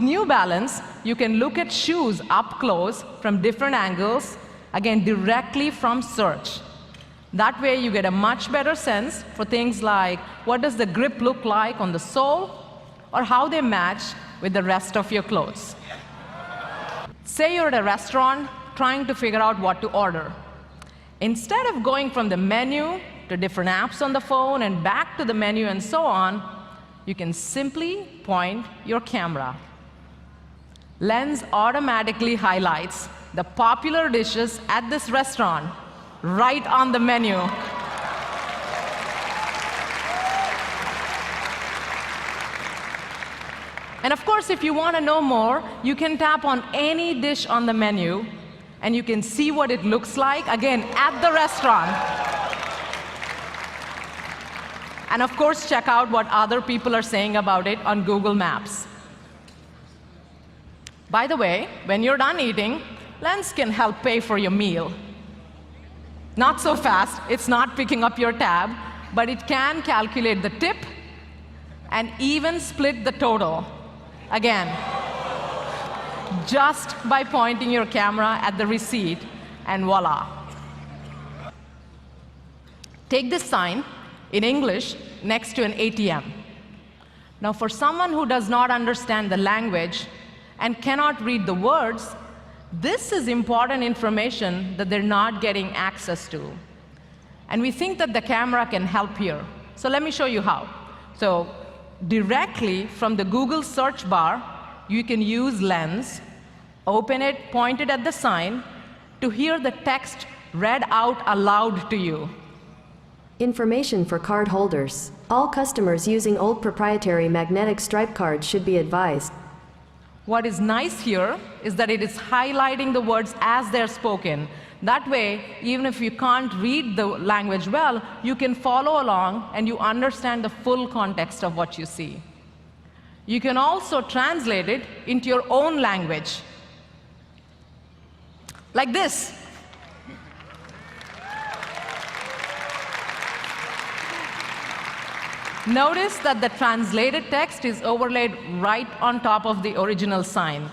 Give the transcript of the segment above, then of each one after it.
New Balance, you can look at shoes up close from different angles, again, directly from search. That way, you get a much better sense for things like what does the grip look like on the sole, or how they match with the rest of your clothes. Say you're at a restaurant trying to figure out what to order. Instead of going from the menu to different apps on the phone and back to the menu and so on, you can simply point your camera. Lens automatically highlights the popular dishes at this restaurant right on the menu. And of course, if you want to know more, you can tap on any dish on the menu, and you can see what it looks like, again, at the restaurant. And of course, check out what other people are saying about it on Google Maps. By the way, when you're done eating, Lens can help pay for your meal. Not so fast, it's not picking up your tab, but it can calculate the tip and even split the total. Again, just by pointing your camera at the receipt, and voila. Take this sign in English next to an ATM. Now, for someone who does not understand the language and cannot read the words, this is important information that they're not getting access to. And we think that the camera can help here. So let me show you how. So directly from the Google search bar, you can use Lens, open it, point it at the sign, to hear the text read out aloud to you. Information for card holders. All customers using old proprietary magnetic stripe cards should be advised. What is nice here is that it is highlighting the words as they're spoken. That way, even if you can't read the language well, you can follow along and you understand the full context of what you see. You can also translate it into your own language. Like this. Notice that the translated text is overlaid right on top of the original sign.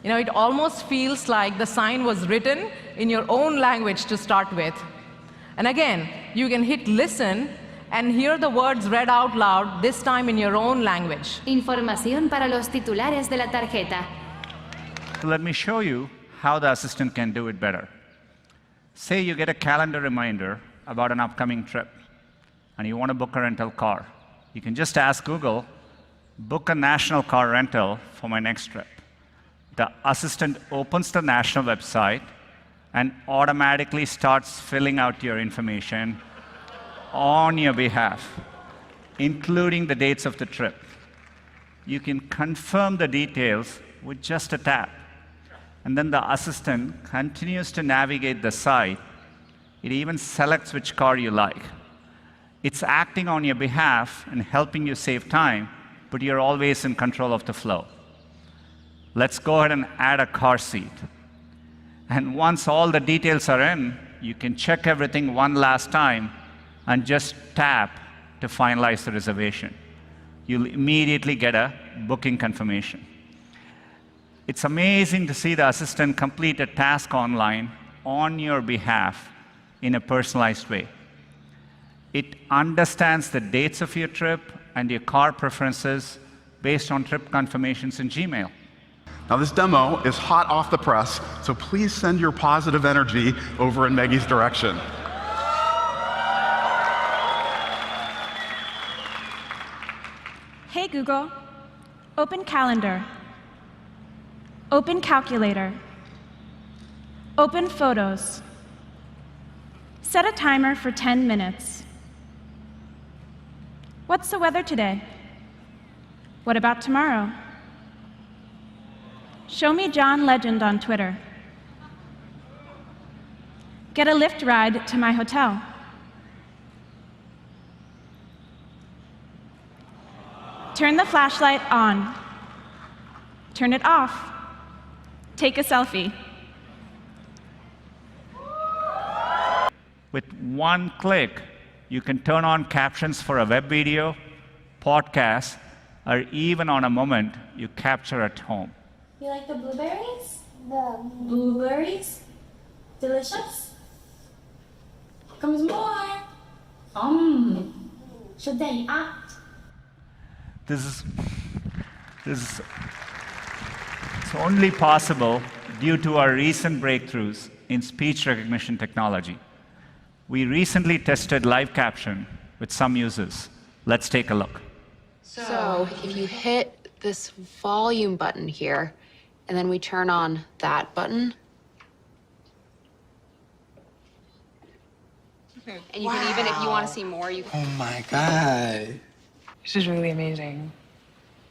You know, it almost feels like the sign was written in your own language to start with. And again, you can hit listen and hear the words read out loud, this time in your own language. Información para los titulares de la tarjeta. Let me show you how the assistant can do it better. Say you get a calendar reminder about an upcoming trip, and you want to book a rental car. You can just ask Google, book a national car rental for my next trip. The assistant opens the national website and automatically starts filling out your information on your behalf, including the dates of the trip. You can confirm the details with just a tap. And then the assistant continues to navigate the site. It even selects which car you like. It's acting on your behalf and helping you save time, but you're always in control of the flow. Let's go ahead and add a car seat. And once all the details are in, you can check everything one last time and just tap to finalize the reservation. You'll immediately get a booking confirmation. It's amazing to see the assistant complete a task online on your behalf in a personalized way. It understands the dates of your trip and your car preferences based on trip confirmations in Gmail. Now, this demo is hot off the press, so please send your positive energy over in Maggie's direction. Hey Google, open Calendar, open Calculator, open Photos, set a timer for 10 minutes. What's the weather today? What about tomorrow? Show me John Legend on Twitter. Get a Lyft ride to my hotel. Turn the flashlight on. Turn it off. Take a selfie. With one click, you can turn on captions for a web video, podcast, or even on a moment you capture at home. You like the blueberries? The blueberries? Delicious? Comes more. Should they act? This is it's only possible due to our recent breakthroughs in speech recognition technology. We recently tested live caption with some users. Let's take a look. So if you hit this volume button here, and then we turn on that button, and you can even, if you want to see more, you can. Oh my God. This is really amazing.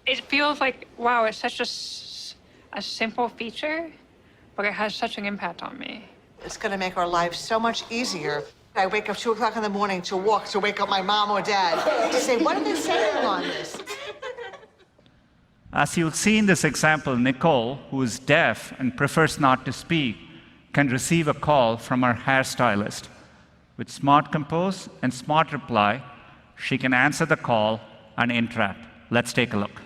It feels like, wow, it's such a simple feature, but it has such an impact on me. It's going to make our lives so much easier. I wake up 2 o'clock in the morning to wake up my mom or dad to say, what are they saying on this? As you'll see in this example, Nicole, who is deaf and prefers not to speak, can receive a call from her hairstylist. With Smart Compose and Smart Reply, she can answer the call and interact. Let's take a look.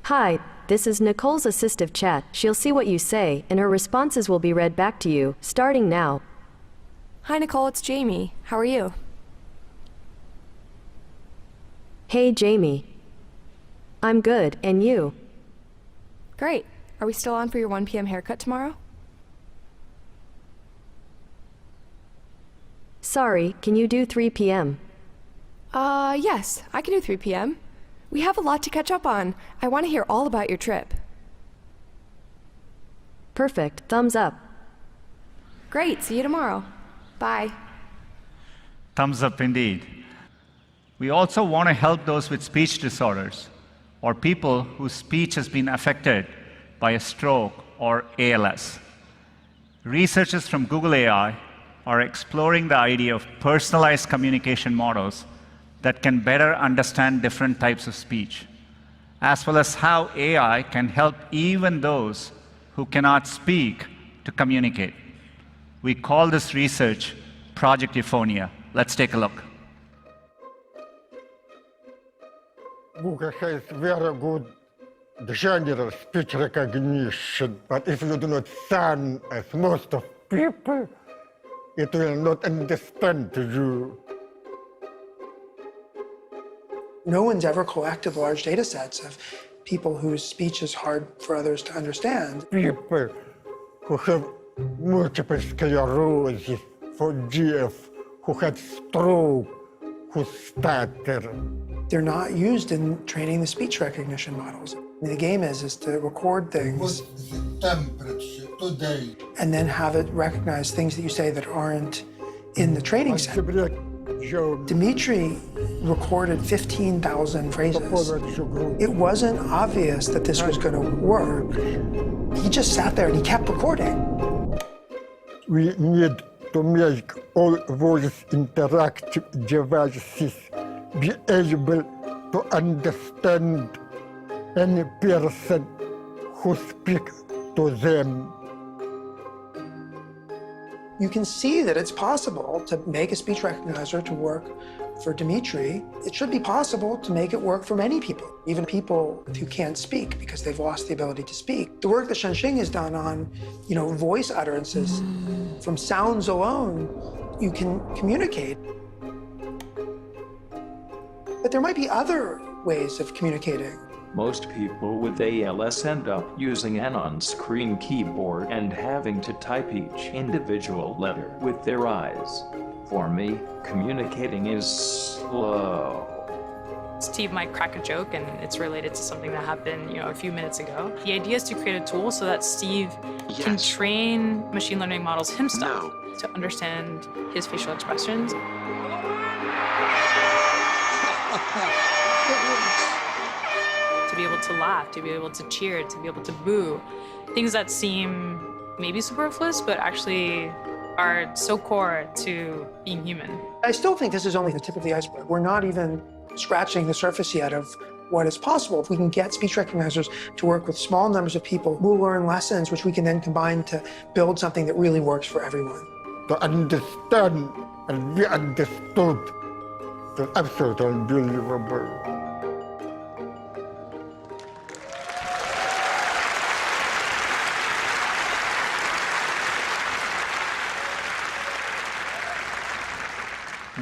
Hi, this is Nicole's assistive chat. She'll see what you say, and her responses will be read back to you, starting now. Hi, Nicole, it's Jamie. How are you? Hey, Jamie. I'm good, and you? Great. Are we still on for your 1 p.m. haircut tomorrow? Sorry, can you do 3 p.m.? Yes, I can do 3 p.m. We have a lot to catch up on. I want to hear all about your trip. Perfect, thumbs up. Great, see you tomorrow. Bye. Thumbs up indeed. We also want to help those with speech disorders or people whose speech has been affected by a stroke or ALS. Researchers from Google AI are exploring the idea of personalized communication models that can better understand different types of speech, as well as how AI can help even those who cannot speak to communicate. We call this research Project Euphonia. Let's take a look. Google has very good general speech recognition, but if you do not sound as most of people, it will not understand you. No one's ever collected large data sets of people whose speech is hard for others to understand. People who have multiple sclerosis, for GF, who had stroke, who stutter. They're not used in training the speech recognition models. The game is to record things. What's the temperature today? And then have it recognize things that you say that aren't in the training set. Dimitri recorded 15,000 phrases. It wasn't obvious that this was going to work. He just sat there and he kept recording. We need to make all voice interactive devices be able to understand any person who speaks to them. You can see that it's possible to make a speech recognizer to work for Dimitri. It should be possible to make it work for many people, even people who can't speak because they've lost the ability to speak. The work that Shenxing has done on, voice utterances, from sounds alone, you can communicate. But there might be other ways of communicating. Most people with ALS end up using an on-screen keyboard and having to type each individual letter with their eyes. For me, communicating is slow. Steve might crack a joke, and it's related to something that happened, a few minutes ago. The idea is to create a tool so that Steve can train machine learning models himself to understand his facial expressions. To be able to laugh, to be able to cheer, to be able to boo. Things that seem maybe superfluous, but actually are so core to being human. I still think this is only the tip of the iceberg. We're not even scratching the surface yet of what is possible. If we can get speech recognizers to work with small numbers of people, we'll learn lessons which we can then combine to build something that really works for everyone. To understand and be understood It's absolutely unbelievable.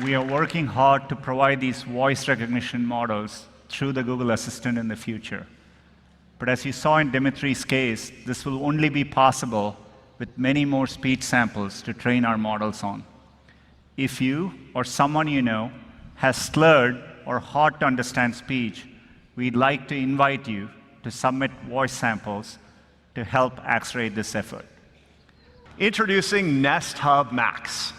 We are working hard to provide these voice recognition models through the Google Assistant in the future. But as you saw in Dimitri's case, this will only be possible with many more speech samples to train our models on. If you or someone you know has slurred or hard to understand speech, we'd like to invite you to submit voice samples to help accelerate this effort. Introducing Nest Hub Max.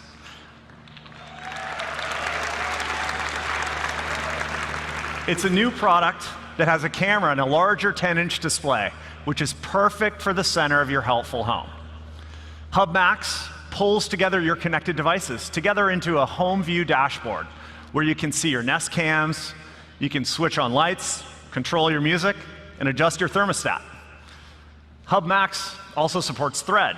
It's a new product that has a camera and a larger 10-inch display, which is perfect for the center of your helpful home. Hub Max pulls together your connected devices together into a home view dashboard where you can see your Nest cams, you can switch on lights, control your music, and adjust your thermostat. Hub Max also supports Thread.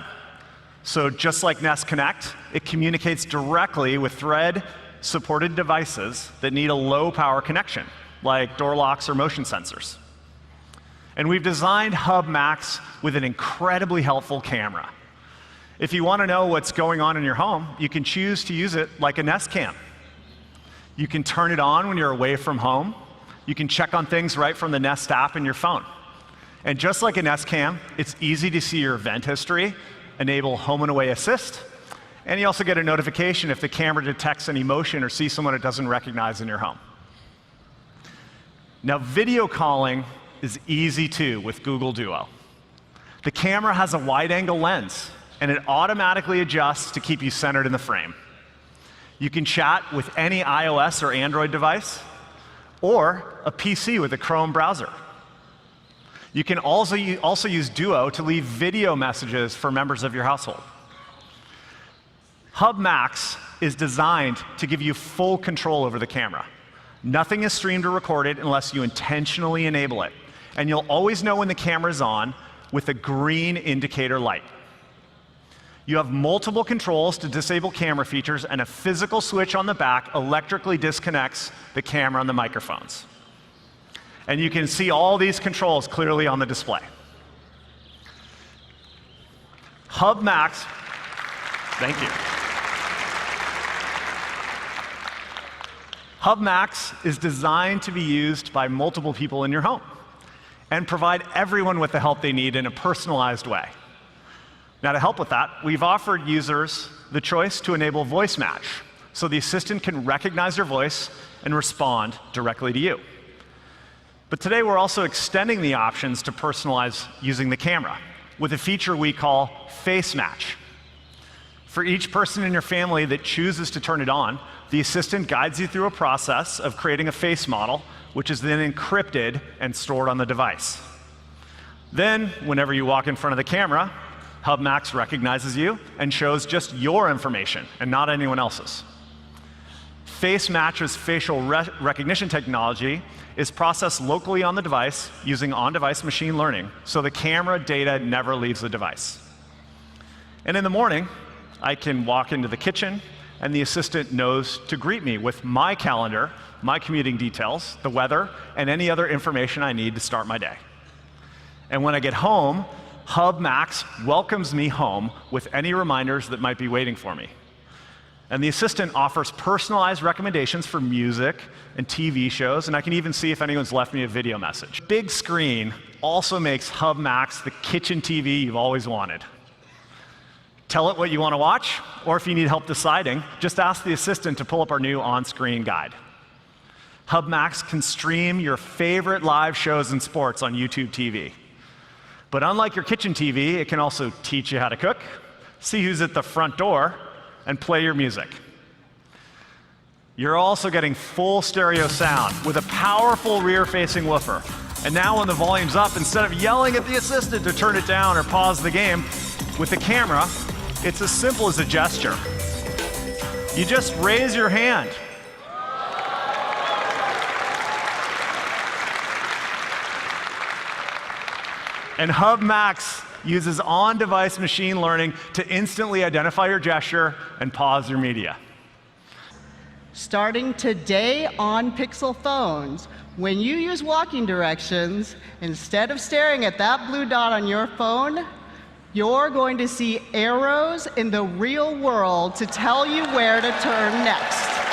So just like Nest Connect, it communicates directly with Thread-supported devices that need a low-power connection, like door locks or motion sensors. And we've designed Hub Max with an incredibly helpful camera. If you want to know what's going on in your home, you can choose to use it like a Nest Cam. You can turn it on when you're away from home. You can check on things right from the Nest app in your phone. And just like a Nest Cam, it's easy to see your event history, enable home and away assist, and you also get a notification if the camera detects any motion or sees someone it doesn't recognize in your home. Now, video calling is easy too with Google Duo. The camera has a wide-angle lens, and it automatically adjusts to keep you centered in the frame. You can chat with any iOS or Android device, or a PC with a Chrome browser. You can also use Duo to leave video messages for members of your household. Hub Max is designed to give you full control over the camera. Nothing is streamed or recorded unless you intentionally enable it. And you'll always know when the camera's on with a green indicator light. You have multiple controls to disable camera features, and a physical switch on the back electrically disconnects the camera and the microphones. And you can see all these controls clearly on the display. Hub Max, thank you. Hub Max is designed to be used by multiple people in your home and provide everyone with the help they need in a personalized way. Now, to help with that, we've offered users the choice to enable voice match, so the assistant can recognize your voice and respond directly to you. But today, we're also extending the options to personalize using the camera with a feature we call Face Match. For each person in your family that chooses to turn it on, the assistant guides you through a process of creating a face model, which is then encrypted and stored on the device. Then, whenever you walk in front of the camera, Hub Max recognizes you and shows just your information and not anyone else's. Face Match's facial recognition technology is processed locally on the device using on-device machine learning, so the camera data never leaves the device. And in the morning, I can walk into the kitchen, and the assistant knows to greet me with my calendar, my commuting details, the weather, and any other information I need to start my day. And when I get home, Hub Max welcomes me home with any reminders that might be waiting for me. And the assistant offers personalized recommendations for music and TV shows, and I can even see if anyone's left me a video message. Big screen also makes Hub Max the kitchen TV you've always wanted. Tell it what you want to watch, or if you need help deciding, just ask the assistant to pull up our new on-screen guide. Hub Max can stream your favorite live shows and sports on YouTube TV. But unlike your kitchen TV, it can also teach you how to cook, see who's at the front door, and play your music. You're also getting full stereo sound with a powerful rear-facing woofer. And now when the volume's up, instead of yelling at the assistant to turn it down or pause the game, with the camera, it's as simple as a gesture. You just raise your hand. And Hub Max uses on-device machine learning to instantly identify your gesture and pause your media. Starting today on Pixel phones, when you use walking directions, instead of staring at that blue dot on your phone, you're going to see arrows in the real world to tell you where to turn next.